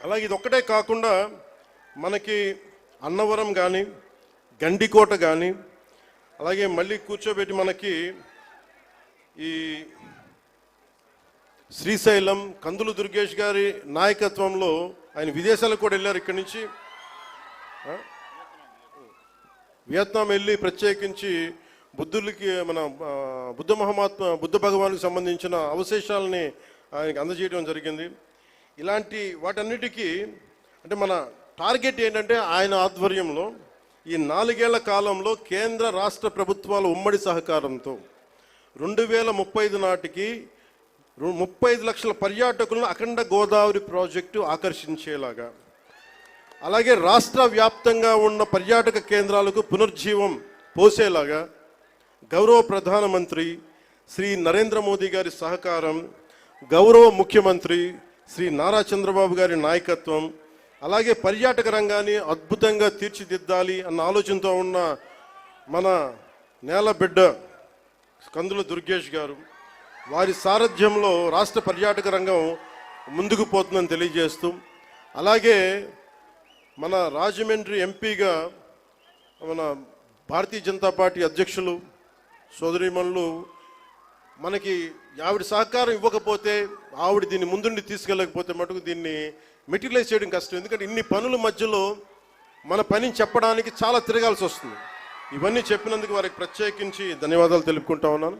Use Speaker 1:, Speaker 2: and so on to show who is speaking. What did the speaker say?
Speaker 1: అలాగే ఇది ఒక్కటే కాకుండా మనకి అన్నవరం కానీ గండికోట కానీ అలాగే మళ్ళీ కూర్చోబెట్టి మనకి ఈ శ్రీశైలం కందులు దుర్గేష్ గారి నాయకత్వంలో ఆయన విదేశాలకు కూడా వెళ్ళారు. ఇక్కడి నుంచి వియత్నాం వెళ్ళి ప్రత్యేకించి బుద్ధులకి మన బుద్ధ భగవానికి సంబంధించిన అవశేషాలని ఆయనకి అందజేయడం జరిగింది. ఇలాంటి వాటన్నిటికీ అంటే మన టార్గెట్ ఏంటంటే ఆయన ఆధ్వర్యంలో ఈ 4 ఏళ్ల కాలంలో కేంద్ర రాష్ట్ర ప్రభుత్వాల ఉమ్మడి సహకారంతో 2035 నాటికి 35 లక్షల పర్యాటకులను అఖండ గోదావరి ప్రాజెక్టు ఆకర్షించేలాగా, అలాగే రాష్ట్ర వ్యాప్తంగా ఉన్న పర్యాటక కేంద్రాలకు పునర్జీవం పోసేలాగా గౌరవ ప్రధానమంత్రి శ్రీ నరేంద్ర మోదీ గారి సహకారం, గౌరవ ముఖ్యమంత్రి శ్రీ నారా చంద్రబాబు గారి నాయకత్వం, అలాగే పర్యాటక రంగాన్ని అద్భుతంగా తీర్చిదిద్దాలి అన్న ఆలోచనతో ఉన్న మన నేల బిడ్డ కందుల దుర్గేష్ గారు, వారి సారథ్యంలో రాష్ట్ర పర్యాటక రంగం ముందుకు పోతుందని తెలియజేస్తూ, అలాగే మన రాజమండ్రి ఎంపీగా మన భారతీయ జనతా పార్టీ అధ్యక్షులు సోదరీమణులు మనకి ఆవిడ సహకారం ఇవ్వకపోతే, ఆవిడ దీన్ని ముందుండి తీసుకెళ్ళకపోతే మటుకు దీన్ని మెటీరియలైజ్ చేయడం కష్టం. ఎందుకంటే ఇన్ని పనుల మధ్యలో మన పనిని చెప్పడానికి చాలా తిరగాల్సి వస్తుంది. ఇవన్నీ చెప్పినందుకు వారికి ప్రత్యేకించి ధన్యవాదాలు తెలుపుకుంటా ఉన్నాను.